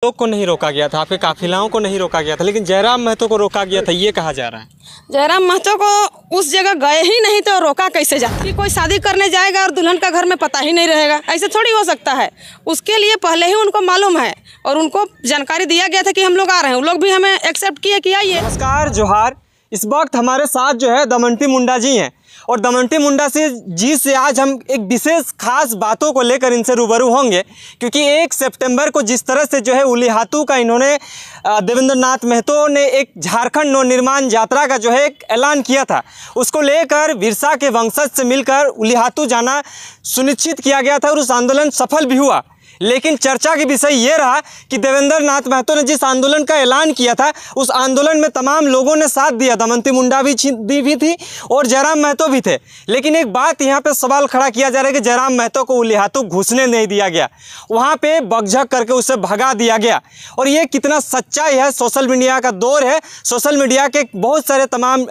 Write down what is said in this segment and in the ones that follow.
लोग को नहीं रोका गया था, आपके काफिलाओं को नहीं रोका गया था, लेकिन जयराम महतो को रोका गया था, ये कहा जा रहा है। जयराम महतो को उस जगह गए ही नहीं तो रोका कैसे जाए कि कोई शादी करने जाएगा और दुल्हन का घर में पता ही नहीं रहेगा, ऐसे थोड़ी हो सकता है। उसके लिए पहले ही उनको मालूम है और उनको जानकारी दिया गया था कि हम लोग आ रहे हैं, वो लोग भी हमें एक्सेप्ट किए कि आइए। नमस्कार, जोहार। इस वक्त हमारे साथ जो है दमंती मुंडा जी हैं और दमंती मुंडा जी से आज हम एक विशेष खास बातों को लेकर इनसे रूबरू होंगे, क्योंकि 1 सितंबर को जिस तरह से जो है उलीहातू का इन्होंने देवेंद्र नाथ महतो ने एक झारखंड नवनिर्माण यात्रा का जो है एक ऐलान किया था, उसको लेकर बिरसा के वंशज से मिलकर उलीहातू जाना सुनिश्चित किया गया था और उस आंदोलन सफल भी हुआ। लेकिन चर्चा की विषय ये रहा कि देवेंद्र नाथ महतो ने जिस आंदोलन का ऐलान किया था उस आंदोलन में तमाम लोगों ने साथ दिया, दमंती मुंडा भी थी और जयराम महतो भी थे। लेकिन एक बात यहाँ पे सवाल खड़ा किया जा रहा है कि जयराम महतो को उलीहातू घुसने नहीं दिया गया, वहाँ पे बकझक करके उसे भगा दिया गया। और ये कितना सच्चाई है, सोशल मीडिया का दौर है, सोशल मीडिया के बहुत सारे तमाम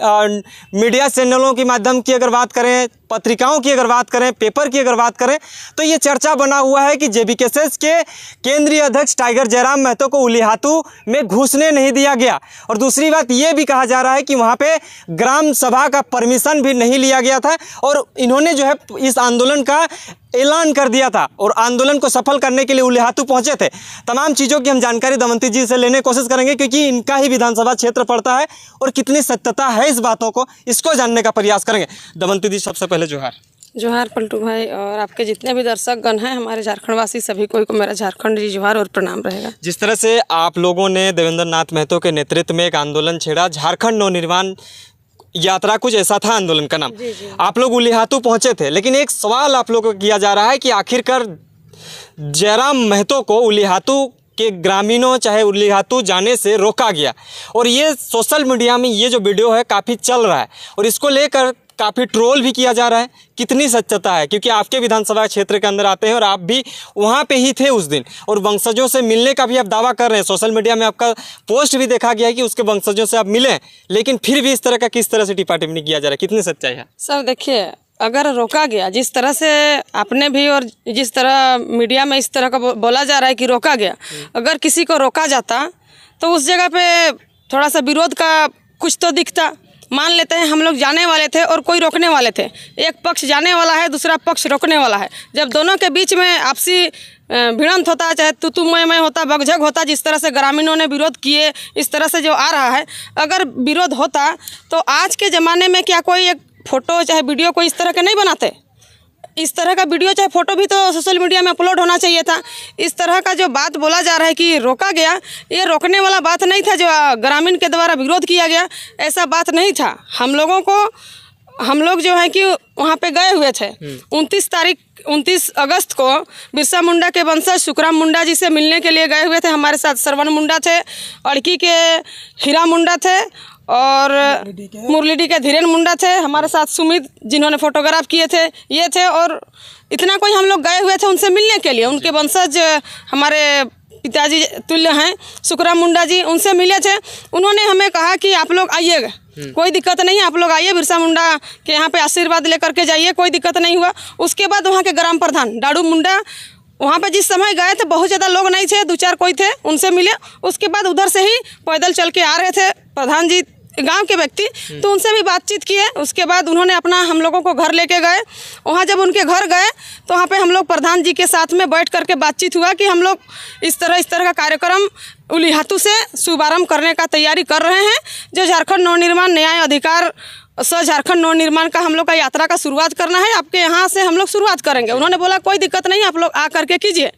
मीडिया चैनलों के माध्यम की अगर बात करें, पत्रिकाओं की अगर बात करें, पेपर की अगर बात करें, तो ये चर्चा बना हुआ है कि जेबीकेएस के केंद्रीय अध्यक्ष टाइगर जयराम महतो को उलीहातू में घुसने नहीं दिया गया। और दूसरी बात ये भी कहा जा रहा है कि वहाँ पे ग्राम सभा का परमिशन भी नहीं लिया गया था और इन्होंने जो है इस आंदोलन का ऐलान कर दिया था और आंदोलन को सफल करने के लिए उलीहातू पहुंचे थे। तमाम चीज़ों की हम जानकारी दमंती जी से लेने की कोशिश करेंगे, क्योंकि इनका ही विधानसभा क्षेत्र पड़ता है और कितनी सत्यता है इस बातों को, इसको जानने का प्रयास करेंगे। दमंती जी, सबसे पहले जोहार। जोहार पलटू भाई, और आपके जितने भी दर्शक गण हैं हमारे झारखंडवासी सभी को मेरा झारखंड जी जोहार और प्रणाम रहेगा। जिस तरह से आप लोगों ने देवेंद्र नाथ महतो के नेतृत्व में एक आंदोलन छेड़ा, झारखंड नवनिर्माण यात्रा, कुछ ऐसा था आंदोलन का नाम। जी। आप लोग उलीहातू पहुंचे थे, लेकिन एक सवाल आप लोगों को किया जा रहा है कि आखिरकार जयराम महतो को उलीहातू के ग्रामीणों चाहे उलीहातू जाने से रोका गया। और ये सोशल मीडिया में ये जो वीडियो है काफ़ी चल रहा है और इसको लेकर काफ़ी ट्रोल भी किया जा रहा है। कितनी सच्चाई है, क्योंकि आपके विधानसभा क्षेत्र के अंदर आते हैं और आप भी वहाँ पे ही थे उस दिन और वंशजों से मिलने का भी आप दावा कर रहे हैं। सोशल मीडिया में आपका पोस्ट भी देखा गया है कि उसके वंशजों से आप मिले, लेकिन फिर भी इस तरह का किस तरह से टिप्पा टिप्पणी किया जा रहा है, कितनी सच्चाई है? सर देखिए, अगर रोका गया, जिस तरह से आपने भी और जिस तरह मीडिया में इस तरह का बोला जा रहा है कि रोका गया, अगर किसी को रोका जाता तो उस जगह पे थोड़ा सा विरोध का कुछ तो दिखता। मान लेते हैं हम लोग जाने वाले थे और कोई रोकने वाले थे, एक पक्ष जाने वाला है, दूसरा पक्ष रोकने वाला है। जब दोनों के बीच में आपसी भिड़ंत होता, चाहे तू मैं होता, बकझक होता, जिस तरह से ग्रामीणों ने विरोध किए, इस तरह से जो आ रहा है, अगर विरोध होता तो आज के ज़माने में क्या कोई एक फ़ोटो चाहे वीडियो कोई इस तरह के नहीं बनाते? इस तरह का वीडियो चाहे फ़ोटो भी तो सोशल मीडिया में अपलोड होना चाहिए था। इस तरह का जो बात बोला जा रहा है कि रोका गया, ये रोकने वाला बात नहीं था जो ग्रामीण के द्वारा विरोध किया गया, ऐसा बात नहीं था। हम लोग जो है कि वहाँ पे गए हुए थे। 29 अगस्त को बिरसा मुंडा के वंशज सुखराम मुंडा जी से मिलने के लिए गए हुए थे। हमारे साथ श्रवण मुंडा थे, अड़की के हीरा मुंडा थे और मुरलीडी के धीरेन मुंडा थे, हमारे साथ सुमित जिन्होंने फोटोग्राफ किए थे ये थे, और इतना कोई हम लोग गए हुए थे उनसे मिलने के लिए। उनके वंशज हमारे पिताजी तुल्य हैं सुखराम मुंडा जी, उनसे मिले थे। उन्होंने हमें कहा कि आप लोग आइएगा, कोई दिक्कत नहीं है, आप लोग आइए, बिरसा मुंडा के यहाँ पे आशीर्वाद लेकर के जाइए, कोई दिक्कत नहीं हुआ। उसके बाद वहाँ के ग्राम प्रधान डाडू मुंडा, वहाँ पे जिस समय गए थे बहुत ज़्यादा लोग नहीं थे, 2-4 कोई थे, उनसे मिले। उसके बाद उधर से ही पैदल चल के आ रहे थे प्रधान जी, गांव के व्यक्ति, तो उनसे भी बातचीत किए। उसके बाद उन्होंने अपना हम लोगों को घर लेके गए। वहाँ जब उनके घर गए तो वहाँ पे हम लोग प्रधान जी के साथ में बैठ करके बातचीत हुआ कि हम लोग इस तरह का कार्यक्रम उलीहातू से शुभारंभ करने का तैयारी कर रहे हैं, जो झारखंड नवनिर्माण न्याय अधिकार झारखंड नवनिर्माण का हम लोग का यात्रा का शुरुआत करना है, आपके यहाँ से हम लोग शुरुआत करेंगे। उन्होंने बोला कोई दिक्कत नहीं, आप लोग आ करके कीजिए।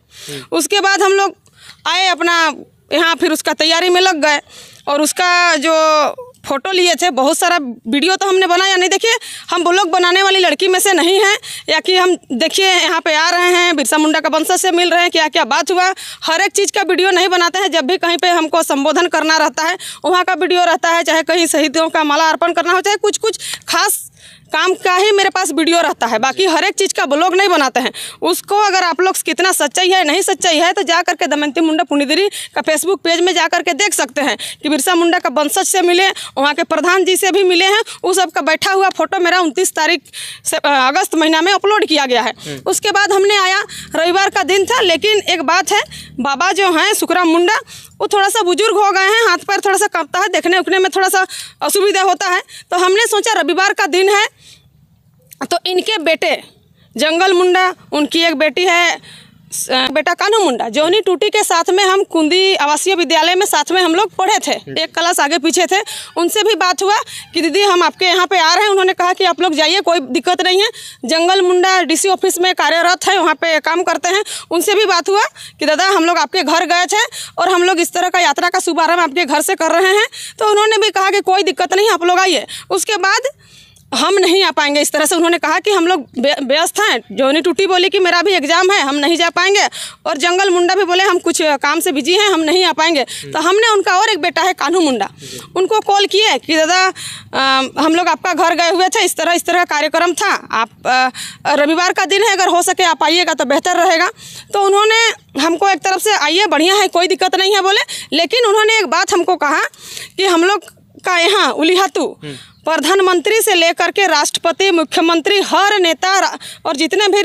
उसके बाद हम लोग आए अपना यहाँ, फिर उसका तैयारी में लग गए और उसका जो फ़ोटो लिए थे, बहुत सारा वीडियो तो हमने बनाया नहीं। देखिए, हम ब्लॉग बनाने वाली लड़की में से नहीं हैं, या कि हम देखिए यहाँ पे आ रहे हैं, बिरसा मुंडा का वंशज से मिल रहे हैं, क्या क्या बात हुआ, हर एक चीज़ का वीडियो नहीं बनाते हैं। जब भी कहीं पे हमको संबोधन करना रहता है वहाँ का वीडियो रहता है, चाहे कहीं शहीदों का माला अर्पण करना हो, चाहे कुछ खास काम का ही मेरे पास वीडियो रहता है, बाकी हर एक चीज़ का ब्लॉग नहीं बनाते हैं। उसको अगर आप लोग कितना सच्चाई है नहीं सच्चाई है तो जा करके दमयंती मुंडा पुनिदरी का फेसबुक पेज में जा करके देख सकते हैं कि बिरसा मुंडा का वंशज से मिले, वहाँ के प्रधान जी से भी मिले हैं। उस सब का बैठा हुआ फोटो मेरा 29 तारीख से अगस्त महीना में अपलोड किया गया है। उसके बाद हमने आया, रविवार का दिन था, लेकिन एक बात है, बाबा जो हैं सुखराम मुंडा वो थोड़ा सा बुजुर्ग हो गए हैं, हाथ पैर थोड़ा सा कांपता है, देखने उखने में थोड़ा सा असुविधा होता है। तो हमने सोचा रविवार का दिन है तो इनके बेटे जंगल मुंडा, उनकी एक बेटी है बेटा कान्हू मुंडा, जोनी टूटी के साथ में हम कुंदी आवासीय विद्यालय में साथ में हम लोग पढ़े थे, एक क्लास आगे पीछे थे। उनसे भी बात हुआ कि दीदी हम आपके यहाँ पे आ रहे हैं। उन्होंने कहा कि आप लोग जाइए, कोई दिक्कत नहीं है। जंगल मुंडा डीसी ऑफिस में कार्यरत है, वहाँ पे काम करते हैं। उनसे भी बात हुआ कि दादा हम लोग आपके घर गए थे और हम लोग इस तरह का यात्रा का शुभारम्भ आपके घर से कर रहे हैं। तो उन्होंने भी कहा कि कोई दिक्कत नहीं, आप लोग आइए। उसके बाद हम नहीं आ पाएंगे, इस तरह से उन्होंने कहा कि हम लोग व्यस्त हैं। जोनी टूटी बोली कि मेरा भी एग्ज़ाम है, हम नहीं जा पाएंगे। और जंगल मुंडा भी बोले हम कुछ काम से बिजी हैं, हम नहीं आ पाएंगे। तो हमने उनका और एक बेटा है कान्हू मुंडा, उनको कॉल किए कि दादा हम लोग आपका घर गए हुए थे, इस तरह कार्यक्रम था, आप रविवार का दिन है, अगर हो सके आप आइएगा तो बेहतर रहेगा। तो उन्होंने हमको एक तरफ से आइए बढ़िया है, कोई दिक्कत नहीं है बोले, लेकिन उन्होंने एक बात हमको कहा कि हम लोग का यहाँ उलिहातू प्रधानमंत्री से लेकर के राष्ट्रपति, मुख्यमंत्री, हर नेता और जितने भी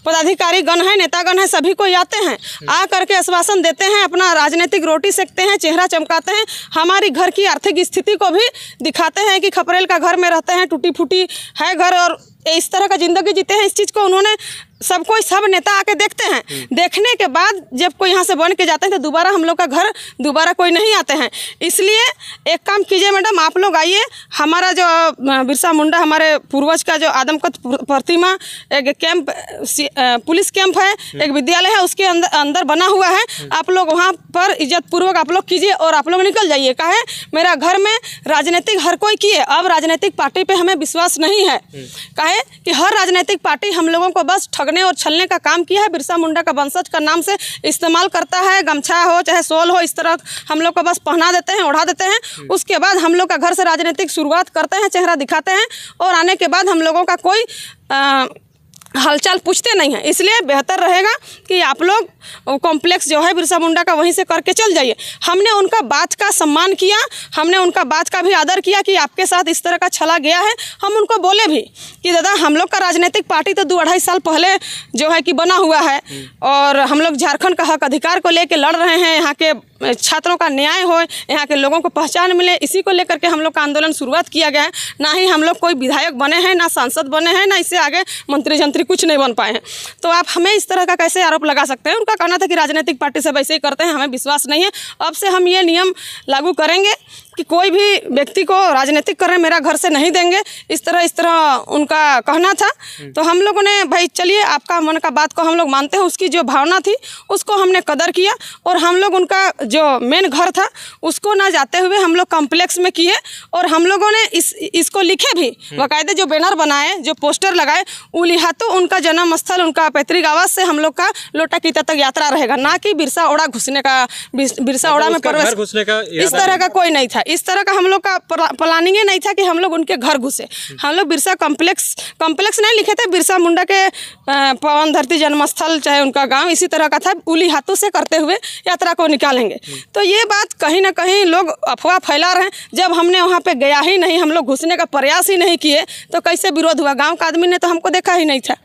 पदाधिकारी गण हैं, नेतागण हैं, सभी को आते हैं, आ करके आश्वासन देते हैं, अपना राजनीतिक रोटी सेकते हैं, चेहरा चमकाते हैं, हमारी घर की आर्थिक स्थिति को भी दिखाते हैं कि खपरेल का घर में रहते हैं, टूटी फूटी है घर और इस तरह का ज़िंदगी जीते हैं। इस चीज़ को उन्होंने सब नेता आके देखते हैं। देखने के बाद जब कोई यहाँ से बन के जाते हैं तो दोबारा हम लोग का घर दोबारा कोई नहीं आते हैं। इसलिए एक काम कीजिए मैडम, आप लोग आइए, हमारा जो बिरसा मुंडा हमारे पूर्वज का जो आदमकद प्रतिमा, एक कैंप, पुलिस कैंप है, एक विद्यालय है, उसके अंदर बना हुआ है। आप लोग वहाँ पर इज्जत पूर्वक आप लोग कीजिए और आप लोग निकल जाइए। काहे मेरा घर में राजनीतिक हर कोई किए, अब राजनीतिक पार्टी पे हमें विश्वास नहीं है। काहे कि हर राजनीतिक पार्टी हम लोगों को बस ठगने और छलने का काम किया है। बिरसा मुंडा का वंशज का नाम से इस्तेमाल करता है, गमछा हो चाहे सोल हो, इस तरह हम लोग को बस पहना देते हैं, ओढ़ा देते हैं। उसके बाद हम लोग का घर से राजनीतिक शुरुआत करते हैं, चेहरा दिखाते हैं और आने के बाद हम लोगों का कोई हालचाल पूछते नहीं हैं। इसलिए बेहतर रहेगा कि आप लोग कॉम्प्लेक्स जो है बिरसा मुंडा का वहीं से करके चल जाइए। हमने उनका बात का सम्मान किया, हमने उनका बात का भी आदर किया कि आपके साथ इस तरह का छला गया है। हम उनको बोले भी कि दादा हम लोग का राजनीतिक पार्टी तो 2-2.5 साल पहले जो है कि बना हुआ है और हम लोग झारखंड का हक अधिकार को लेकर लड़ रहे हैं, यहाँ के छात्रों का न्याय हो, यहाँ के लोगों को पहचान मिले, इसी को लेकर के हम लोग का आंदोलन शुरुआत किया गया है। ना ही हम लोग कोई विधायक बने हैं, ना सांसद बने हैं, ना इससे आगे मंत्री जंत्री कुछ नहीं बन पाए हैं। तो आप हमें इस तरह का कैसे आरोप लगा सकते हैं? उनका कहना था कि राजनीतिक पार्टी से वैसे ही करते हैं, हमें विश्वास नहीं है। अब से हम ये नियम लागू करेंगे कि कोई भी व्यक्ति को राजनीतिक करने मेरा घर से नहीं देंगे, इस तरह उनका कहना था। तो हम लोगों ने भाई चलिए आपका मन का बात को हम लोग मानते हैं, उसकी जो भावना थी उसको हमने कदर किया और हम लोग उनका जो मेन घर था उसको ना जाते हुए हम लोग कॉम्प्लेक्स में किए और हम लोगों ने इसको लिखे भी, बाकायदे जो बैनर बनाए, जो पोस्टर लगाए, उलिहातू उनका जन्म स्थल, उनका पैतृक आवास से हम लोग का लोटाकीता तक यात्रा रहेगा, ना कि बिरसा ओड़ा घुसने का, बिरसा ओड़ा में प्रवेश घुसने का इस तरह का कोई नहीं था। इस तरह का हम लोग का प्लानिंग नहीं था कि हम लोग उनके घर घुसे। हम लोग बिरसा कॉम्प्लेक्स नहीं लिखे थे, बिरसा मुंडा के पावन धरती जन्मस्थल चाहे उनका गांव इसी तरह का था, उलिहातू से करते हुए यात्रा को निकालेंगे। तो ये बात कहीं ना कहीं लोग अफवाह फैला रहे हैं। जब हमने वहाँ पे गया ही नहीं, हम लोग घुसने का प्रयास ही नहीं किए तो कैसे विरोध हुआ? गाँव का आदमी ने तो हमको देखा ही नहीं था।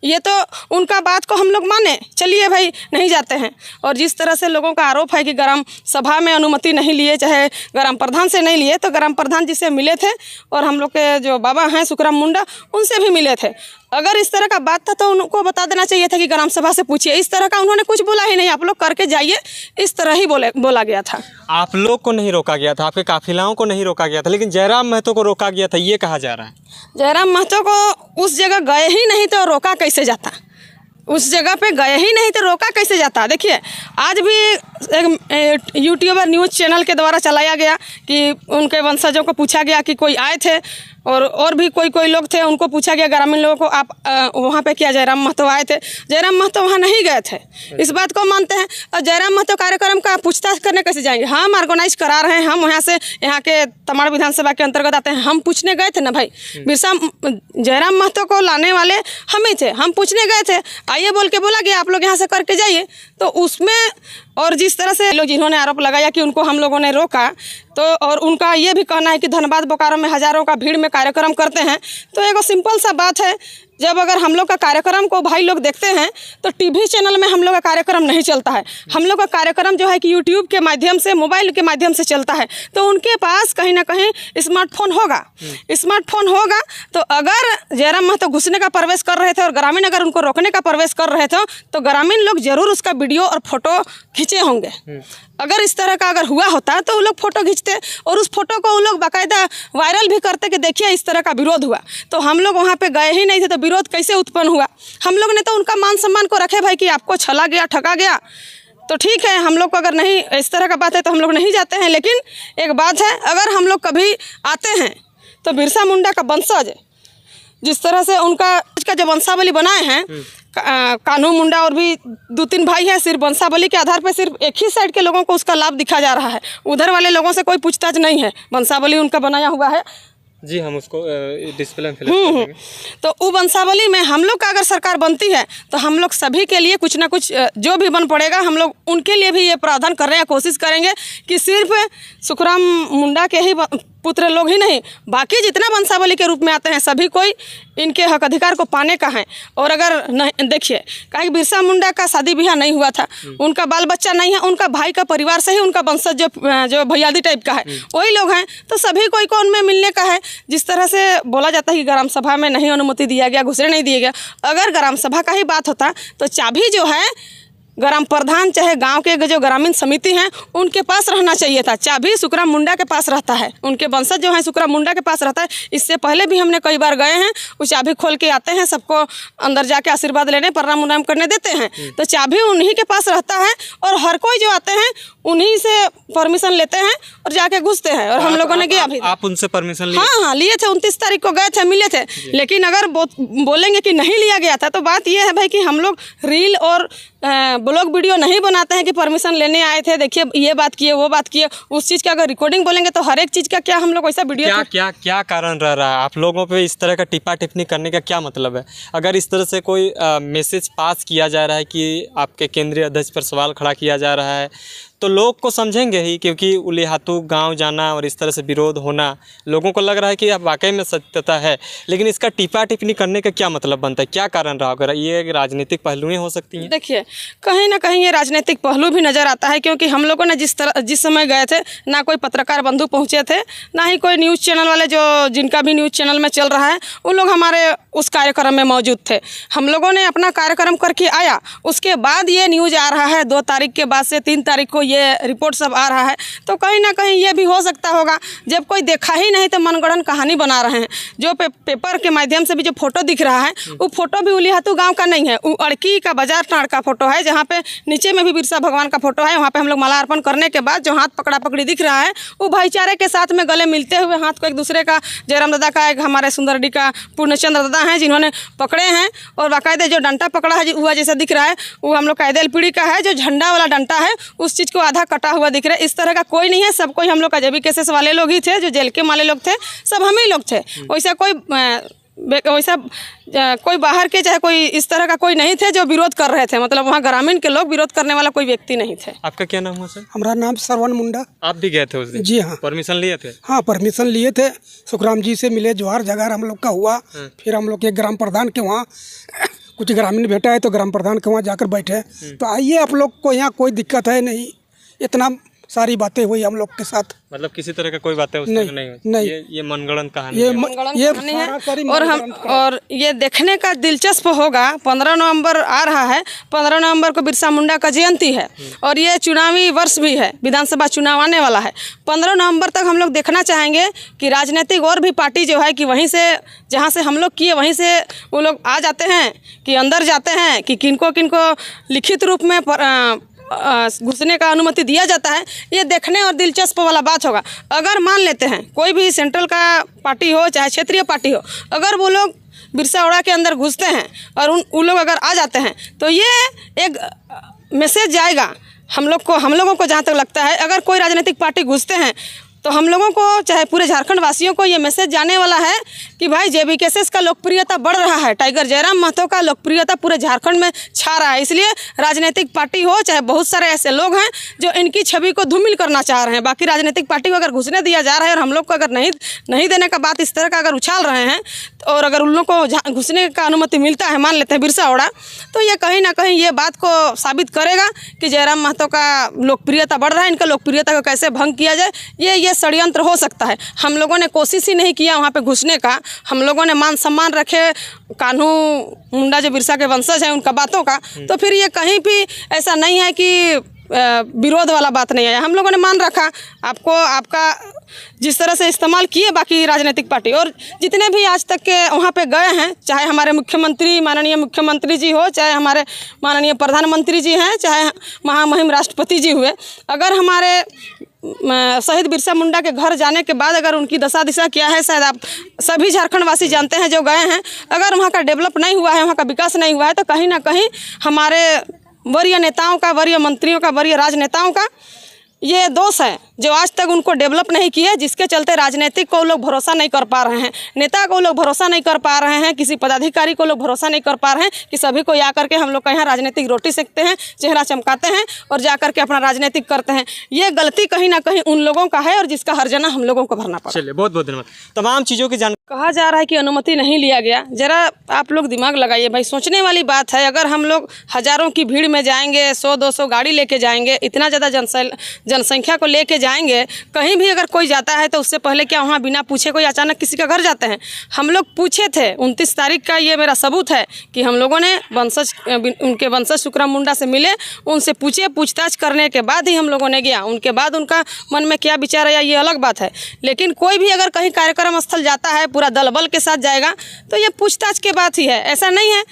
ये तो उनका बात को हम लोग माने, चलिए भाई नहीं जाते हैं। और जिस तरह से लोगों का आरोप है कि ग्राम सभा में अनुमति नहीं लिए, चाहे ग्राम प्रधान से नहीं लिए, तो ग्राम प्रधान जी से मिले थे और हम लोग के जो बाबा हैं सुखराम मुंडा उनसे भी मिले थे। अगर इस तरह का बात था तो उनको बता देना चाहिए था कि ग्राम सभा से पूछिए। इस तरह का उन्होंने कुछ बोला ही नहीं, आप लोग करके जाइए, इस तरह ही बोला गया था। आप लोग को नहीं रोका गया था, आपके काफिलाओं को नहीं रोका गया था, लेकिन जयराम महतो को रोका गया था, ये कहा जा रहा है। जयराम महतो को उस जगह गए ही नहीं तो रोका कैसे जाता? उस जगह पे गए ही नहीं तो रोका कैसे जाता? देखिए आज भी एक यूट्यूबर न्यूज़ चैनल के द्वारा चलाया गया कि उनके वंशजों को पूछा गया कि कोई आए थे और भी कोई लोग थे, उनको पूछा गया ग्रामीण लोगों को, आप वहाँ पे क्या जयराम महतो आए थे? जयराम महतो वहाँ नहीं गए थे, इस बात को मानते हैं। और जयराम महतो कार्यक्रम का पूछताछ करने कैसे जाएंगे? हम ऑर्गेनाइज करा रहे हैं, हम यहाँ के तमाड़ विधानसभा के अंतर्गत आते हैं, हम पूछने गए थे ना भाई। जयराम महतो को लाने वाले हम ही थे, हम पूछने गए थे, आइए बोल के बोला गया आप लोग यहाँ से करके जाइए। तो उसमें और जिस तरह से लोग जिन्होंने आरोप लगाया कि उनको हम लोगों ने रोका, तो और उनका ये भी कहना है कि धनबाद बोकारो में हज़ारों का भीड़ में कार्यक्रम करते हैं। तो एक सिंपल सा बात है, जब अगर हम लोग का कार्यक्रम को भाई लोग देखते हैं तो टीवी चैनल में हम लोग का कार्यक्रम नहीं चलता है। हम लोग का कार्यक्रम जो है कि यूट्यूब के माध्यम से, मोबाइल के माध्यम से चलता है। तो उनके पास कहीं ना कहीं स्मार्टफोन होगा। तो अगर जयराम महतो घुसने का प्रवेश कर रहे थे और ग्रामीण अगर उनको रोकने का प्रवेश कर रहे थे, तो ग्रामीण लोग जरूर उसका वीडियो और फोटो खींचे होंगे। अगर इस तरह का अगर हुआ होता तो वो लोग फोटो खींचते और उस फोटो को वो लोग बाकायदा वायरल भी करते कि देखिए इस तरह का विरोध हुआ। तो हम लोग वहाँ पे गए ही नहीं थे, तो विरोध कैसे उत्पन्न हुआ? हम लोग ने तो उनका मान सम्मान को रखे भाई कि आपको छला गया, ठगा गया, तो ठीक है, हम लोग को अगर नहीं इस तरह का बात है तो हम लोग नहीं जाते हैं। लेकिन एक बात है, अगर हम लोग कभी आते हैं तो बिरसा मुंडा का वंशज जिस तरह से उनका जो वंशावली बनाए हैं, कान्हू मुंडा और भी 2-3 भाई हैं, सिर्फ वंशावली के आधार पर सिर्फ एक ही साइड के लोगों को उसका लाभ दिखा जा रहा है। उधर वाले लोगों से कोई पूछताछ नहीं है, वंशावली उनका बनाया हुआ है। जी, हम उसको डिस्प्ले में फिलअप करेंगे। तो वो वंशावली में हम लोग का अगर सरकार बनती है तो हम लोग सभी के लिए कुछ ना कुछ जो भी बन पड़ेगा, हम लोग उनके लिए भी ये प्रावधान करने की कोशिश करेंगे कि सिर्फ सुखराम मुंडा के ही पुत्र लोग ही नहीं, बाकी जितना वंशावली के रूप में आते हैं सभी कोई इनके हक अधिकार को पाने का है। और अगर नहीं, देखिए कहीं बिरसा मुंडा का शादी ब्याह नहीं हुआ था, उनका बाल बच्चा नहीं है, उनका भाई का परिवार से ही उनका वंशज जो भैयादी टाइप का है वही लोग हैं। तो सभी कोई को उनमें मिलने का है। जिस तरह से बोला जाता है कि ग्राम सभा में नहीं अनुमति दिया गया, घुसने नहीं दिया गया, अगर ग्राम सभा का ही बात होता तो चाबी जो है ग्राम प्रधान चाहे गांव के जो ग्रामीण समिति हैं उनके पास रहना चाहिए था। चाबी सुखराम मुंडा के पास रहता है, उनके वंशज जो हैं सुखराम मुंडा के पास रहता है। इससे पहले भी हमने कई बार गए हैं, वो चाबी खोल के आते हैं, सबको अंदर जाके आशीर्वाद लेने, प्रणाम उन्नाम करने देते हैं। तो चाबी उन्हीं के पास रहता है और हर कोई जो आते हैं उन्हीं से परमिशन लेते हैं और जाके घुसते हैं। और हम लोगों ने किया भी, आप उनसे परमिशन लिए? हाँ, लिए थे। 29 तारीख को गए थे, मिले थे। लेकिन अगर बोलेंगे कि नहीं लिया गया था तो बात यह है भाई कि हम लोग रील और ब्लॉग वीडियो नहीं बनाते हैं कि परमिशन लेने आए थे, देखिए ये बात किए वो बात किए। उस चीज़ का अगर रिकॉर्डिंग बोलेंगे तो हर एक चीज़ का क्या हम लोग वैसा वीडियो क्या कारण रह रहा है? आप लोगों पे इस तरह का टिप्पा टिप्पणी करने का क्या मतलब है? अगर इस तरह से कोई मैसेज पास किया जा रहा है कि आपके केंद्रीय अध्यक्ष पर सवाल खड़ा किया जा रहा है, तो लोग को समझेंगे ही, क्योंकि उलिहातू गांव जाना और इस तरह से विरोध होना लोगों को लग रहा है कि अब वाकई में सत्यता है। लेकिन इसका टिप्पा टिप्पणी करने का क्या मतलब बनता है? क्या कारण रहा होगा? ये राजनीतिक पहलुएं हो सकती हैं। देखिए, कहीं ना कहीं ये राजनीतिक पहलू भी नज़र आता है, क्योंकि हम लोगों ने जिस समय गए थे ना कोई पत्रकार बंधु पहुँचे थे, ना ही कोई न्यूज़ चैनल वाले जो जिनका भी न्यूज़ चैनल में चल रहा है वो लोग हमारे उस कार्यक्रम में मौजूद थे। हम लोगों ने अपना कार्यक्रम करके आया, उसके बाद ये न्यूज़ आ रहा है 2 तारीख के बाद से 3 तारीख को ये रिपोर्ट सब आ रहा है। तो कहीं ना कहीं ये भी हो सकता होगा, जब कोई देखा ही नहीं तो मनगढ़ंत कहानी बना रहे हैं। जो पेपर के माध्यम से भी जो फोटो दिख रहा है वो फोटो भी उलिहातू गांव का नहीं है, वो अड़की का बाजार टाँड़ का फोटो है, जहाँ पे नीचे में भी बिरसा भगवान का फोटो है। वहाँ पे हम लोग माला अर्पण करने के बाद जो हाथ पकड़ा पकड़ी दिख रहा है वो भाईचारे के साथ में गले मिलते हुए हाथ को एक दूसरे का, जयराम दादा का, एक हमारे सुंदरडी का पूर्णचंद्र दादा हैं जिन्होंने पकड़े हैं। और बाकायदे जो डंटा पकड़ा है हुआ जैसा दिख रहा है वो हम लोग कायदेल पीढ़ी का है, जो झंडा वाला डंटा है उस चीज़ को आधा कटा हुआ दिख रहा है। इस तरह का कोई नहीं है, सब कोई हम लोग का जबी केसेस वाले लोग ही थे, जो जेल के माले लोग थे, सब हम ही लोग थे। वैसा कोई बाहर के चाहे कोई इस तरह का कोई नहीं थे जो विरोध कर रहे थे, मतलब वहाँ ग्रामीण के लोग विरोध करने वाला कोई व्यक्ति नहीं थे। आपका क्या नाम है सर? हमारा नाम श्रवण मुंडा। आप भी गए थे उस दिन? जी हाँ। परमिशन लिए थे? हाँ, परमिशन लिए थे, सुखराम जी से मिले, जोहार जगार हम लोग का हुआ। फिर हम लोग के ग्राम प्रधान के वहाँ कुछ ग्रामीण भेटा है तो ग्राम प्रधान के वहाँ जाकर बैठे। तो आइए, आप लोग को यहाँ कोई दिक्कत है नहीं, इतना सारी बातें हुई हम लोग के साथ। मतलब किसी तरह का कोई बातें नहीं। ये मनगढ़ंत कहानी ये है। और ये देखने का दिलचस्प होगा, 15 नवंबर आ रहा है, 15 नवंबर को बिरसा मुंडा का जयंती है और ये चुनावी वर्ष भी है, विधानसभा चुनाव आने वाला है। 15 नवंबर तक हम लोग देखना चाहेंगे कि राजनीतिक और भी पार्टी जो है कि वहीं से, जहाँ से हम लोग किए वहीं से वो लोग आ जाते हैं कि अंदर जाते हैं कि किनको किनको लिखित रूप में घुसने का अनुमति दिया जाता है, ये देखने और दिलचस्प वाला बात होगा। अगर मान लेते हैं कोई भी सेंट्रल का पार्टी हो चाहे क्षेत्रीय पार्टी हो, अगर वो लोग बिरसा ओड़ा के अंदर घुसते हैं और उन लोग अगर आ जाते हैं तो ये एक मैसेज जाएगा हम लोगों को जहाँ तक लगता है, अगर कोई राजनीतिक पार्टी घुसते हैं तो हम लोगों को चाहे पूरे झारखंड वासियों को ये मैसेज जाने वाला है कि भाई जेबीकेएसएस का लोकप्रियता बढ़ रहा है, टाइगर जयराम महतो का लोकप्रियता पूरे झारखंड में छा रहा है। इसलिए राजनीतिक पार्टी हो चाहे बहुत सारे ऐसे लोग हैं जो इनकी छवि को धूमिल करना चाह रहे हैं। बाकी राजनीतिक पार्टी को अगर घुसने दिया जा रहा है और हम लोग को अगर नहीं देने का बात इस तरह का अगर उछाल रहे हैं और अगर उन लोग को घुसने का अनुमति मिलता है, मान लेते हैं बिरसा ओड़ा, तो ये कहीं ना कहीं ये बात को साबित करेगा कि जयराम महतो का लोकप्रियता बढ़ रहा है। इनका लोकप्रियता को कैसे भंग किया जाए ये षड्यंत्र हो सकता है। हम लोगों ने कोशिश ही नहीं किया वहाँ पे घुसने का, हम लोगों ने मान सम्मान रखे कान्हू मुंडा जो बिरसा के वंशज हैं उनका बातों का, तो फिर ये कहीं भी ऐसा नहीं है कि विरोध वाला बात नहीं आया। हम लोगों ने मान रखा आपका जिस तरह से इस्तेमाल किए बाकी राजनीतिक पार्टी और जितने भी आज तक के वहाँ पे गए हैं, चाहे हमारे मुख्यमंत्री माननीय मुख्यमंत्री जी हो, चाहे हमारे माननीय प्रधानमंत्री जी हैं, चाहे महामहिम राष्ट्रपति जी हुए, अगर हमारे शहीद बिरसा मुंडा के घर जाने के बाद अगर उनकी दशा दिशा क्या है शायद आप सभी झारखंड वासी जानते हैं जो गए हैं। अगर वहाँ का डेवलप नहीं हुआ है, वहाँ का विकास नहीं हुआ है, तो कहीं ना कहीं हमारे वरीय नेताओं का, वरीय मंत्रियों का, वरीय राजनेताओं का ये दोष है जो आज तक उनको डेवलप नहीं किए, जिसके चलते राजनीतिक को लोग भरोसा नहीं कर पा रहे हैं, नेता को लोग भरोसा नहीं कर पा रहे हैं, किसी पदाधिकारी को लोग भरोसा नहीं कर पा रहे हैं कि सभी को या करके हम लोग का यहाँ राजनीतिक रोटी सेकते हैं, चेहरा चमकाते हैं और जा करके अपना राजनीतिक करते हैं। ये गलती कहीं ना कहीं उन लोगों का है और जिसका हर्जाना हम लोगों को भरना पड़ा। चलिए बहुत बहुत धन्यवाद। तमाम चीज़ों की जानकारी कहा जा रहा है कि अनुमति नहीं लिया गया, जरा आप लोग दिमाग लगाइए भाई, सोचने वाली बात है। अगर हम लोग हज़ारों की भीड़ में जाएंगे, 100-200 गाड़ी लेके जाएंगे, इतना ज़्यादा जनसंख्या को लेके जाएंगे, कहीं भी अगर कोई जाता है तो उससे पहले क्या वहाँ बिना पूछे कोई अचानक किसी का घर जाते हैं? हम लोग पूछे थे 29 तारीख का, ये मेरा सबूत है कि हम लोगों ने उनके वंशज शुक्राम मुंडा से मिले, उनसे पूछताछ करने के बाद ही हम लोगों ने गया। उनके बाद उनका मन में क्या विचार आया ये अलग बात है, लेकिन कोई भी अगर कहीं कार्यक्रम स्थल जाता है पूरा दल बल के साथ जाएगा तो ये पूछताछ के बात ही है। ऐसा नहीं है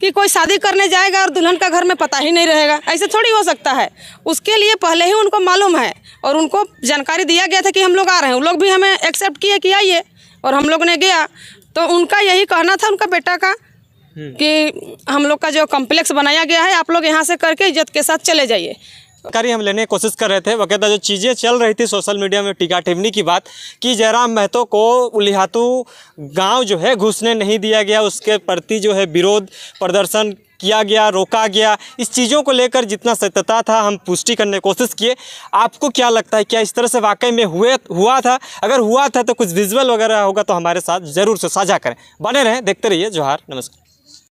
कि कोई शादी करने जाएगा और दुल्हन का घर में पता ही नहीं रहेगा, ऐसे थोड़ी हो सकता है। उसके लिए पहले ही उनको मालूम है और उनको जानकारी दिया गया था कि हम लोग आ रहे हैं। वो लोग भी हमें एक्सेप्ट किए कि आइए और हम लोग ने गया। तो उनका यही कहना था उनका बेटा का कि हम लोग का जो कॉम्प्लेक्स बनाया गया है आप लोग यहाँ से करके इज्जत के साथ चले जाइए। जानकारी हम लेने की कोशिश कर रहे थे। वक़्त जो चीज़ें चल रही थी सोशल मीडिया में टीका टिप्पणी की बात कि जयराम महतो को उलिहातू गांव जो है घुसने नहीं दिया गया, उसके प्रति जो है विरोध प्रदर्शन किया गया, रोका गया। इस चीज़ों को लेकर जितना सत्यता था हम पुष्टि करने की कोशिश किए। आपको क्या लगता है, क्या इस तरह से वाकई में हुआ था? अगर हुआ था तो कुछ विजुअल वगैरह होगा तो हमारे साथ ज़रूर से साझा करें। बने रहें, देखते रहिए जोहार, नमस्कार।